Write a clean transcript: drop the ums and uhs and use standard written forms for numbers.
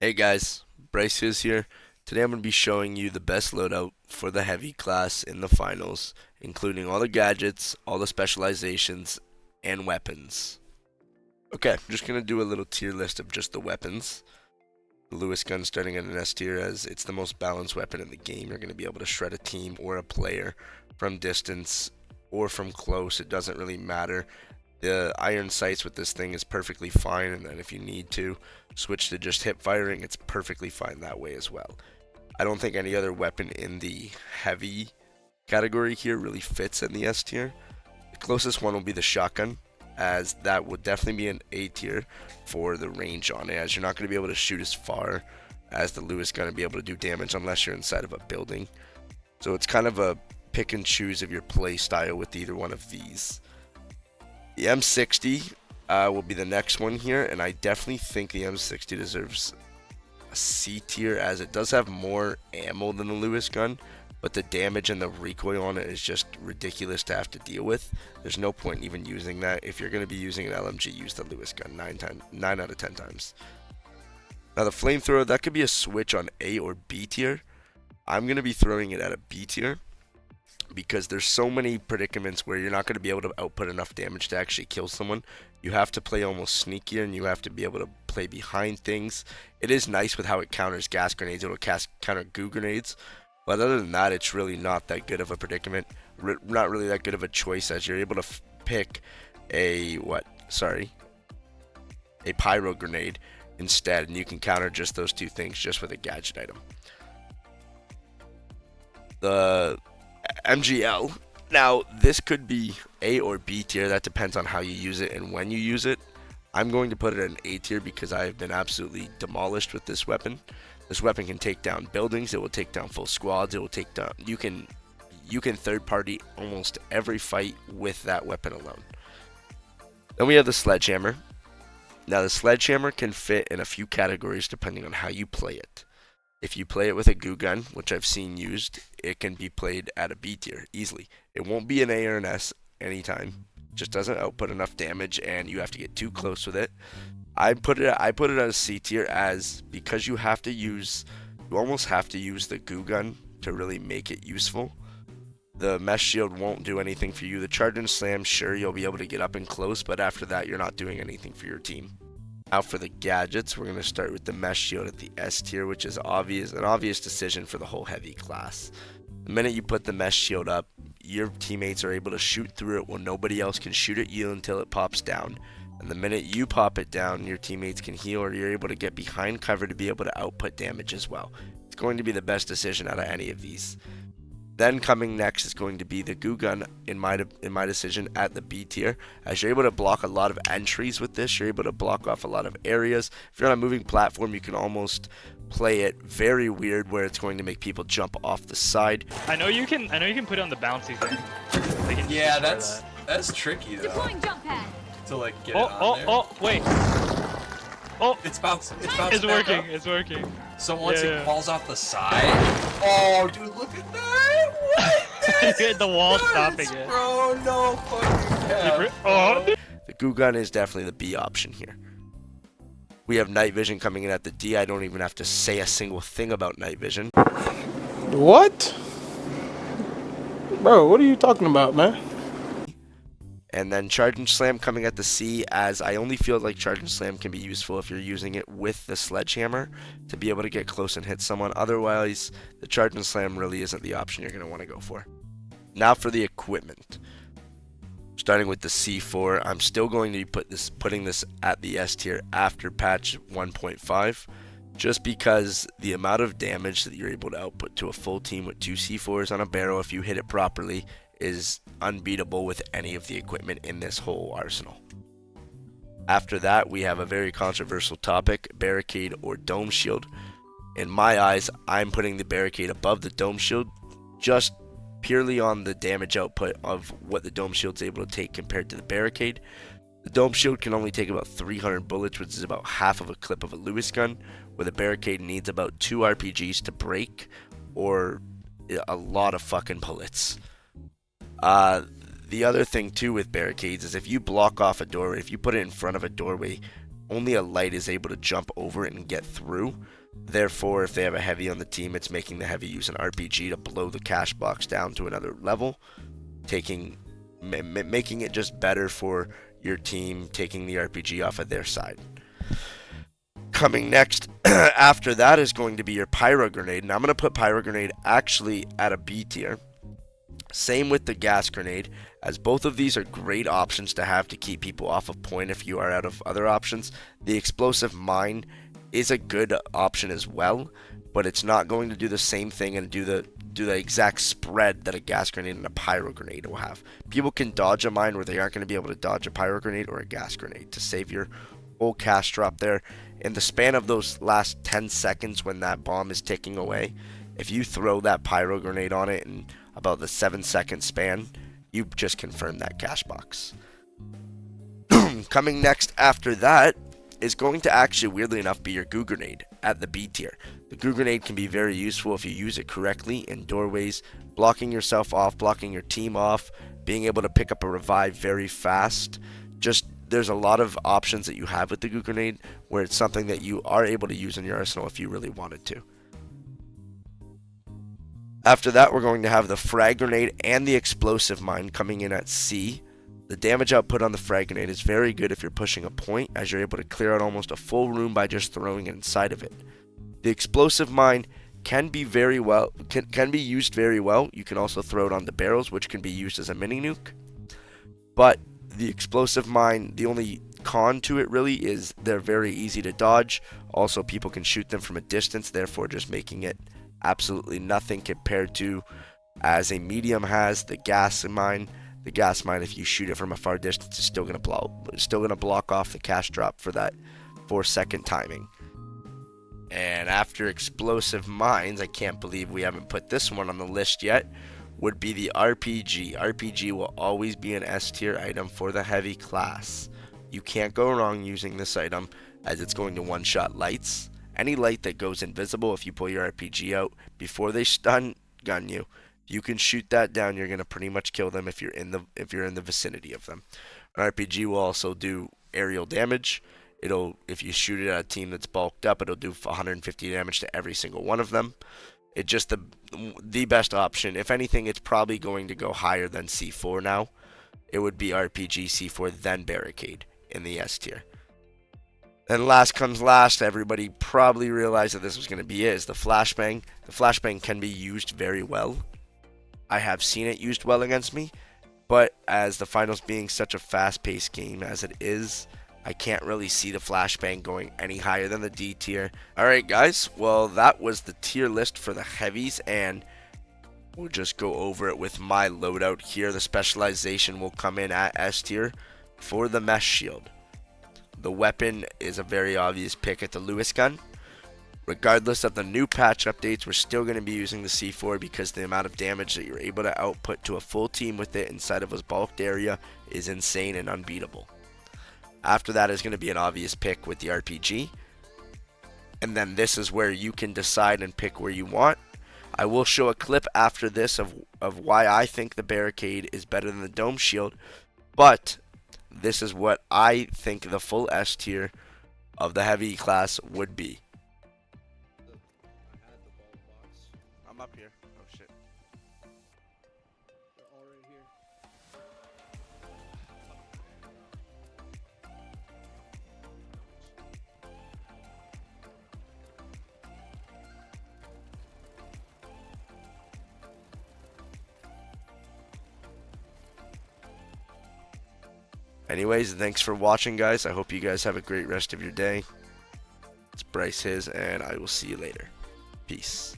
Hey guys, Bryce is here. Today I'm going to be showing you the best loadout for the heavy class in the finals, including all the gadgets, all the specializations, and weapons. Okay, I'm just going to do a little tier list of just the weapons. The Lewis gun starting at an S tier as it's the most balanced weapon in the game. You're going to be able to shred a team or a player from distance or from close. It doesn't really matter. The iron sights with this thing is perfectly fine, and then if you need to switch to just hip firing, it's perfectly fine that way as well. I don't think any other weapon in the heavy category here really fits in the S tier. The closest one will be the shotgun, as that would definitely be an A tier for the range on it, as you're not going to be able to shoot as far as the Lewis gun and be able to do damage unless you're inside of a building. So it's kind of a pick and choose of your play style with either one of these. The M60 will be the next one here, and I definitely think the M60 deserves a C tier as it does have more ammo than the Lewis gun, but the damage and the recoil on it is just ridiculous to have to deal with. There's no point even using that. If you're going to be using an LMG, use the Lewis gun 9 out of 10 times. Now the flamethrower, that could be a switch on A or B tier. I'm going to be throwing it at a B tier, because there's so many predicaments where you're not going to be able to output enough damage to actually kill someone. You have to play almost sneakier, and you have to be able to play behind things. It is nice with how it counters gas grenades. It'll counter goo grenades, but other than that, it's really not that good of a predicament. Not really that good of a choice, as you're able to pick a a pyro grenade instead, and you can counter just those two things just with a gadget item. The MGL. Now, this could be A or B tier. That depends on how you use it and when you use it. I'm going to put it in A tier because I have been absolutely demolished with this weapon. This weapon can take down buildings. It will take down full squads. It will take down. You can third party almost every fight with that weapon alone. Then we have the sledgehammer. Now, the sledgehammer can fit in a few categories depending on how you play it. If you play it with a goo gun, which I've seen used, it can be played at a B tier easily. It won't be an A or an S anytime. It just doesn't output enough damage, and you have to get too close with it. I put it at a C tier as because you almost have to use the goo gun to really make it useful. The mesh shield won't do anything for you. The charge and slam, sure, you'll be able to get up and close, but after that, you're not doing anything for your team. Now for the gadgets, we're going to start with the mesh shield at the S tier, which is an obvious decision for the whole heavy class. The minute you put the mesh shield up, your teammates are able to shoot through it while nobody else can shoot at you until it pops down. And the minute you pop it down, your teammates can heal, or you're able to get behind cover to be able to output damage as well. It's going to be the best decision out of any of these. Then coming next is going to be the goo gun in my decision at the B tier, as you're able to block a lot of entries with this. You're able to block off a lot of areas. If you're on a moving platform, you can almost play it very weird, where it's going to make people jump off the side. I know you can put it on the bouncy thing. Yeah, that's tricky though. Deploying jump pad. To like get it on there. Oh, wait. Oh, It's bouncing. It's bouncing. it's back working. up. It's working. So once Yeah. it falls off the side. Oh, dude, look at that! What? You hit the wall Nuts, stopping it. Bro, no fucking cap. Oh, The goo gun is definitely the B option here. We have night vision coming in at the D. I don't even have to say a single thing about night vision. What? Bro, what are you talking about, man? And then charge and slam coming at the C, as I only feel like charge and slam can be useful if you're using it with the sledgehammer to be able to get close and hit someone. Otherwise, the charge and slam really isn't the option you're going to want to go for. Now for the equipment. Starting with the C4, I'm still going to be putting this at the S tier after patch 1.5, just because the amount of damage that you're able to output to a full team with 2 C4s on a barrel if you hit it properly is unbeatable with any of the equipment in this whole arsenal. After that, we have a very controversial topic, barricade or dome shield. In my eyes, I'm putting the barricade above the dome shield, just purely on the damage output of what the dome shield's able to take compared to the barricade. The dome shield can only take about 300 bullets, which is about half of a clip of a Lewis gun, where the barricade needs about 2 RPGs to break, or a lot of fucking bullets. The other thing too with barricades is if you block off a doorway, if you put it in front of a doorway, only a light is able to jump over it and get through. Therefore, if they have a heavy on the team, it's making the heavy use an RPG to blow the cash box down to another level, making it just better for your team, taking the RPG off of their side. Coming next after that is going to be your pyro grenade, and I'm going to put pyro grenade actually at a B tier. Same with the gas grenade, as both of these are great options to have to keep people off of point if you are out of other options. The explosive mine is a good option as well, but it's not going to do the same thing and do the exact spread that a gas grenade and a pyro grenade will have. People can dodge a mine where they aren't going to be able to dodge a pyro grenade or a gas grenade to save your whole cash drop there. In the span of those last 10 seconds when that bomb is ticking away, if you throw that pyro grenade on it in about the 7-second span, you just confirm that cash box. Coming next after that is going to actually, weirdly enough, be your goo grenade at the B tier. The goo grenade can be very useful if you use it correctly in doorways, blocking yourself off, blocking your team off, being able to pick up a revive very fast. Just there's a lot of options that you have with the goo grenade where it's something that you are able to use in your arsenal if you really wanted to. After that, we're going to have the frag grenade and the explosive mine coming in at C. The damage output on the frag grenade is very good if you're pushing a point, as you're able to clear out almost a full room by just throwing it inside of it. The explosive mine can be used very well. You can also throw it on the barrels, which can be used as a mini nuke. But the explosive mine, the only con to it really is they're very easy to dodge. Also, people can shoot them from a distance, therefore just making it absolutely nothing compared to as a medium has the gas mine. The gas mine, if you shoot it from a far distance, is still gonna block off the cash drop for that 4-second timing. And after explosive mines, I can't believe we haven't put this one on the list yet, would be the RPG. RPG will always be an S tier item for the heavy class. You can't go wrong using this item, as it's going to one-shot lights. Any light that goes invisible, if you pull your RPG out before they stun gun you, you can shoot that down. You're gonna pretty much kill them if you're in the vicinity of them. An RPG will also do aerial damage. If you shoot it at a team that's bulked up, it'll do 150 damage to every single one of them. It's just the best option. If anything, it's probably going to go higher than C4 now. It would be RPG, C4, then barricade in the S tier. And last comes last, everybody probably realized that this was going to be it, is the flashbang. The flashbang can be used very well. I have seen it used well against me, but as the finals being such a fast-paced game as it is, I can't really see the flashbang going any higher than the D tier. Alright guys, well that was the tier list for the heavies, and we'll just go over it with my loadout here. The specialization will come in at S tier for the mesh shield. The weapon is a very obvious pick at the Lewis gun. Regardless of the new patch updates, we're still going to be using the C4 because the amount of damage that you're able to output to a full team with it inside of a bulked area is insane and unbeatable. After that is going to be an obvious pick with the RPG. And then this is where you can decide and pick where you want. I will show a clip after this of why I think the barricade is better than the dome shield. But this is what I think the full S tier of the heavy class would be. I had the bulb box. I'm up here. Oh shit. They're all right here. Anyways, thanks for watching, guys. I hope you guys have a great rest of your day. It's Bryce His, and I will see you later. Peace.